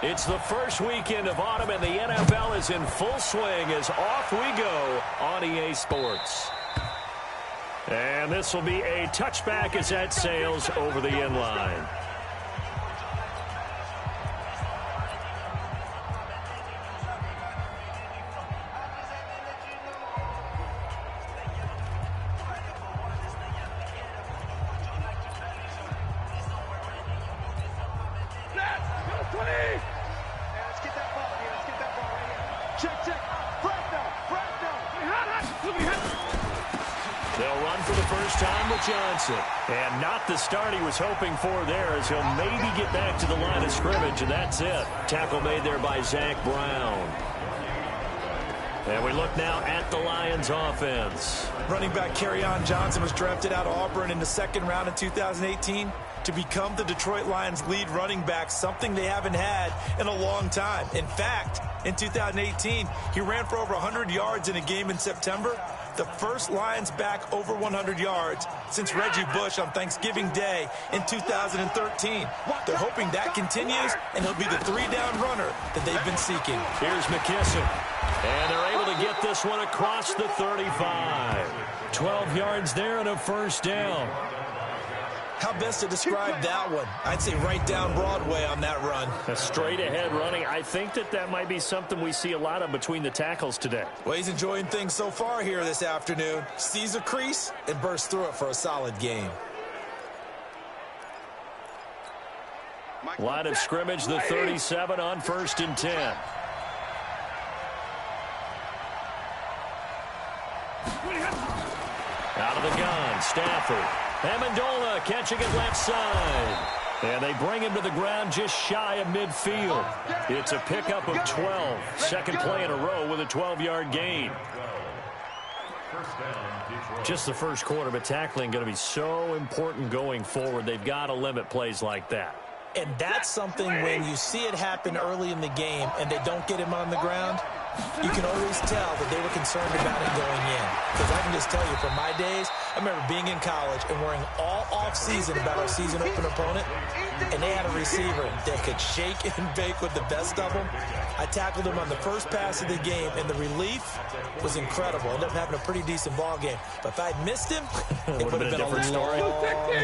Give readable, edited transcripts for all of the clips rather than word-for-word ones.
It's the first weekend of autumn, and the NFL is in full swing as off we go on EA Sports. And this will be a touchback as that sails over the end line. They'll run for the first time with Johnson. And not the start he was hoping for there, as he'll maybe get back to the line of scrimmage, and that's it. Tackle made there by Zach Brown. And we look now at the Lions offense. Running back Kerryon Johnson was drafted out of Auburn in the second round in 2018 to become the Detroit Lions lead running back, something they haven't had in a long time. In fact, in 2018, he ran for over 100 yards in a game in September, the first Lions back over 100 yards since Reggie Bush on Thanksgiving Day in 2013. They're hoping that continues, and he'll be the three-down runner that they've been seeking. Here's McKissick. And they're able to get this one across the 35. 12 yards there and a first down. How best to describe that one? I'd say right down Broadway on that run. A straight-ahead running. I think that might be something we see a lot of between the tackles today. Well, he's enjoying things so far here this afternoon. Sees a crease and bursts through it for a solid game. Line of scrimmage, the 37 on 1st and 10. Out of the gun, Stafford. Amendola catching it left side. And they bring him to the ground just shy of midfield. It's a pickup of 12. Second play in a row with a 12-yard gain. Just the first quarter, but tackling going to be so important going forward. They've got to limit plays like that. And that's something when you see it happen early in the game and they don't get him on the ground, you can always tell that they were concerned about it going in. Because I can just tell you, from my days, I remember being in college and worrying all off-season about our season open opponent, and they had a receiver that could shake and bake with the best of them. I tackled him on the first pass of the game, and the relief was incredible. Ended up having a pretty decent ball game. But if I'd missed him, it would have been a different story.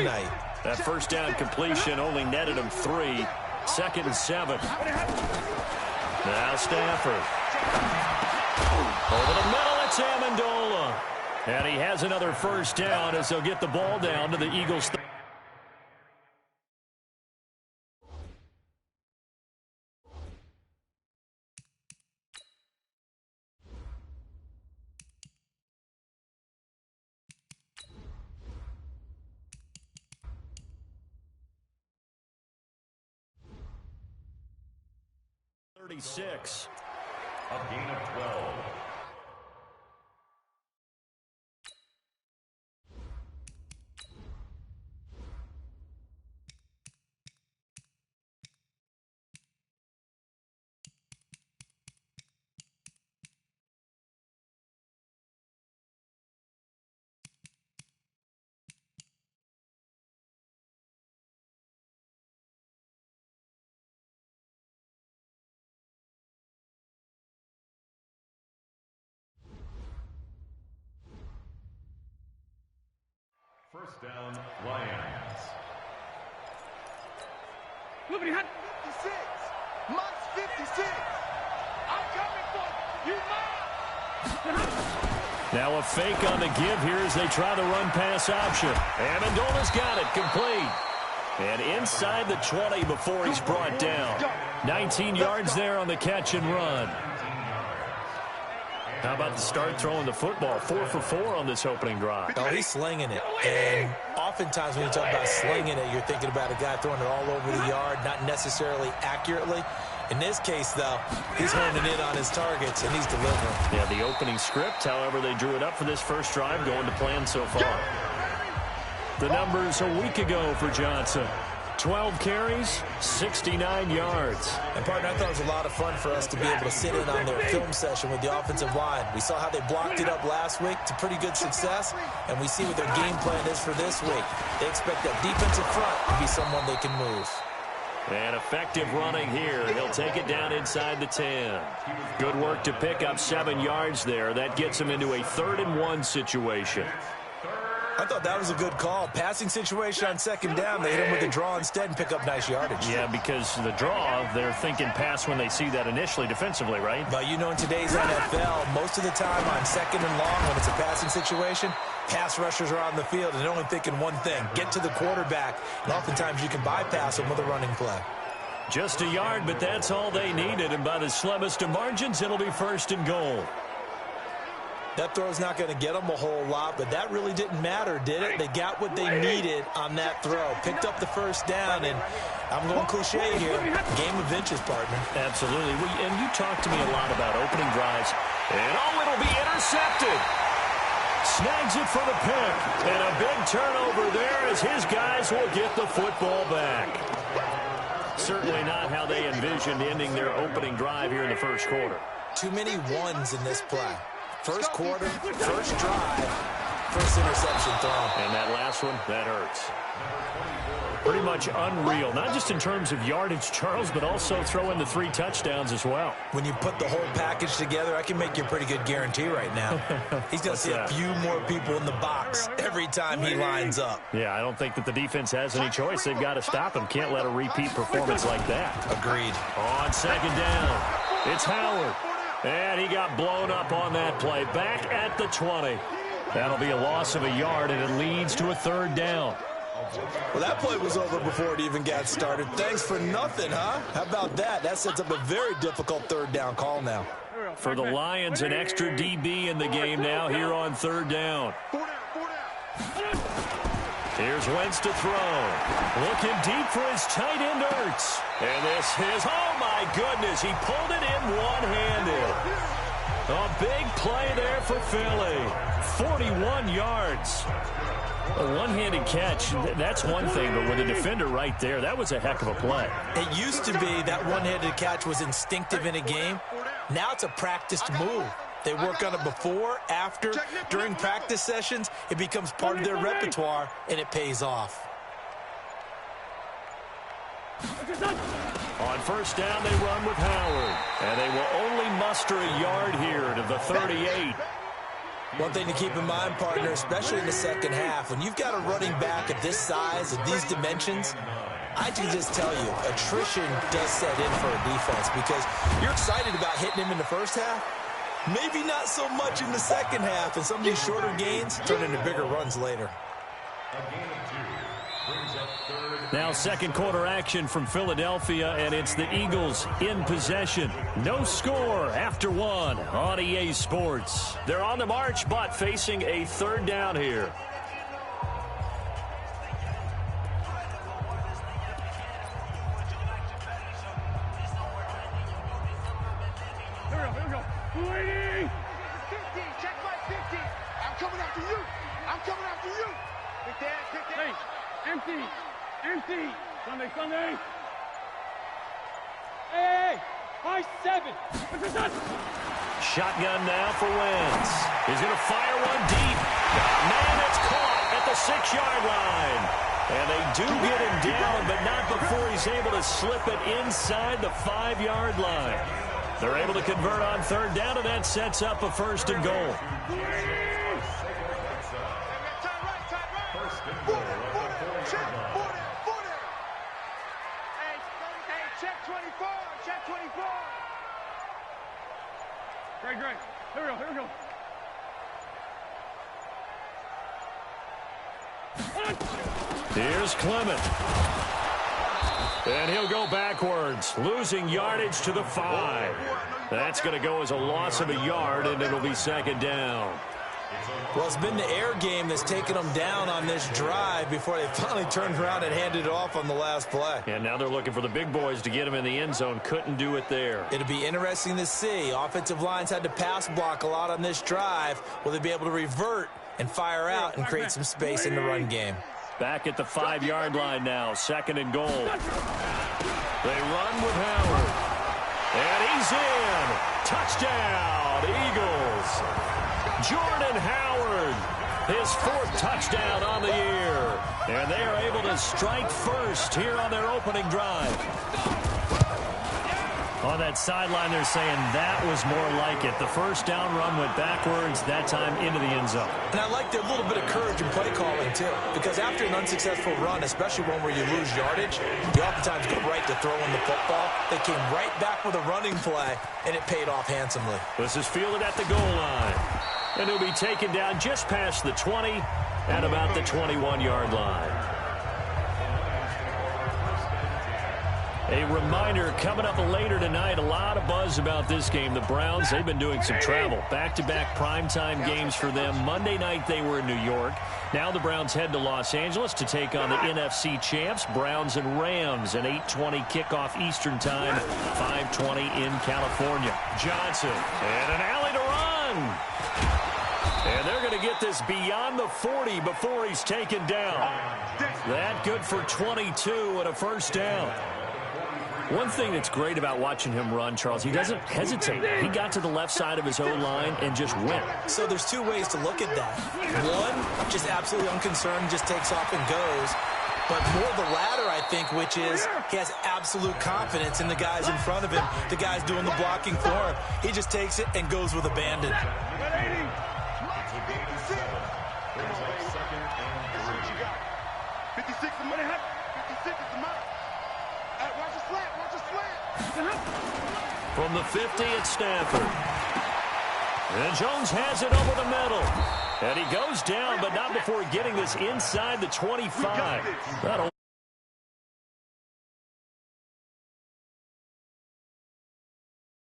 Night. That first down completion only netted him 3. 2nd and 7. Now Stafford. Over the middle, it's Amendola. And he has another first down as they'll get the ball down to the Eagles. .36. A gain of 12. First down, Lions. 56. Monk's 56. I'm coming for you, Mom. Now a fake on the give here as they try the run-pass option. Amendola's got it, complete. And inside the 20 before he's brought down. 19 yards there on the catch and run. How about the start throwing the football? 4 for 4 on this opening drive. Oh, he's slinging it. And oftentimes when you talk about slinging it, you're thinking about a guy throwing it all over the yard, not necessarily accurately. In this case, though, he's honing in on his targets, and he's delivering. Yeah, the opening script, however, they drew it up for this first drive, going to plan so far. The numbers a week ago for Johnson. 12 carries, 69 yards. And, partner, I thought it was a lot of fun for us to be able to sit in on their film session with the offensive line. We saw how they blocked it up last week to pretty good success, and we see what their game plan is for this week. They expect that defensive front to be someone they can move. And effective running here. He'll take it down inside the 10. Good work to pick up 7 yards there. That gets him into a 3rd-and-1 situation. I thought that was a good call. Passing situation on 2nd down. They hit him with a draw instead and pick up nice yardage. Yeah, because the draw, they're thinking pass when they see that initially defensively, right? But you know, in today's NFL, most of the time on 2nd and long when it's a passing situation, pass rushers are on the field and they're only thinking one thing, get to the quarterback. And oftentimes you can bypass them with a running play. Just a yard, but that's all they needed. And by the slimmest of margins, it'll be 1st and goal. That throw's not going to get them a whole lot, but that really didn't matter, did it? They got what they needed on that throw. Picked up the 1st down, and I'm going cliche here. Game of inches, partner. Absolutely. And you talked to me a lot about opening drives. And, it'll be intercepted. Snags it for the pick. And a big turnover there as his guys will get the football back. Certainly not how they envisioned ending their opening drive here in the 1st quarter. Too many ones in this play. 1st quarter, 1st drive, 1st interception thrown. And that last one, that hurts. Pretty much unreal, not just in terms of yardage, Charles, but also throw in the 3 touchdowns as well. When you put the whole package together, I can make you a pretty good guarantee right now. He's going to see a few more people in the box every time he lines up. Yeah, I don't think that the defense has any choice. They've got to stop him. Can't let a repeat performance like that. Agreed. On 2nd down, it's Howard. And he got blown up on that play. Back at the 20. That'll be a loss of a yard, and it leads to a 3rd down. Well, that play was over before it even got started. Thanks for nothing, huh? How about that? That sets up a very difficult 3rd down call now. For the Lions, an extra DB in the game now here on 3rd down. Here's Wentz to throw. Looking deep for his tight end, Ertz. And this is, oh my goodness, he pulled it in one-handed. A big play there for Philly. 41 yards. A one-handed catch, that's one thing, but with a defender right there, that was a heck of a play. It used to be that one-handed catch was instinctive in a game. Now it's a practiced move. They work on it before, after, during practice sessions. It becomes part of their repertoire, and it pays off. On 1st down, they run with Howard. And they will only muster a yard here to the 38. One thing to keep in mind, partner, especially in the 2nd half, when you've got a running back of this size, of these dimensions, I can just tell you, attrition does set in for a defense because you're excited about hitting him in the 1st half. Maybe not so much in the 2nd half, and some of these shorter gains turn into bigger runs later. Now 2nd quarter action from Philadelphia, and it's the Eagles in possession. No score after 1 on EA Sports. They're on the march, but facing a 3rd down here. Waiting! 50, check my 50. I'm coming after you. I'm coming after you. Quick that, quick that. Hey, empty. Sunday. Hey, 5-7. Shotgun now for Wentz. He's going to fire one deep. Man, it's caught at the 6-yard line. And they do get him down, but not before he's able to slip it inside the 5-yard line. They're able to convert on 3rd down, and that sets up a 1st and goal. Check 24. Great. Here we go. Here's Clement. And he'll go backwards, losing yardage to the 5. That's going to go as a loss of a yard, and it'll be 2nd down. Well, it's been the air game that's taken them down on this drive before they finally turned around and handed it off on the last play. And now they're looking for the big boys to get him in the end zone. Couldn't do it there. It'll be interesting to see. Offensive lines had to pass block a lot on this drive. Will they be able to revert and fire out and create some space in the run game? Back at the 5-yard line now, 2nd and goal. They run with Howard. And he's in. Touchdown, Eagles. Jordan Howard, his 4th touchdown on the year. And they are able to strike first here on their opening drive. On that sideline, they're saying that was more like it. The first down run went backwards, that time into the end zone. And I like their little bit of courage in play calling, too. Because after an unsuccessful run, especially one where you lose yardage, you oftentimes go right to throwing the football. They came right back with a running play, and it paid off handsomely. This is fielded at the goal line. And he'll be taken down just past the 20 at about the 21-yard line. A reminder, coming up later tonight, a lot of buzz about this game. The Browns, they've been doing some travel. Back-to-back primetime games for them. Monday night, they were in New York. Now the Browns head to Los Angeles to take on the NFC champs, Browns and Rams. An 8:20 kickoff Eastern time, 5:20 in California. Johnson, and an alley to run. And they're going to get this beyond the 40 before he's taken down. That good for 22 and a first down. One thing that's great about watching him run, Charles, he doesn't hesitate. He got to the left side of his O-line and just went. So there's two ways to look at that. One, just absolutely unconcerned, just takes off and goes. But more the latter, I think, which is he has absolute confidence in the guys in front of him, the guys doing the blocking for him. He just takes it and goes with abandon. 56 a minute. 56 is the mark. Watch the slant. Watch the slant. From the 50, it's Stafford. And Jones has it over the middle. And he goes down, but not before getting this inside the 25. That'll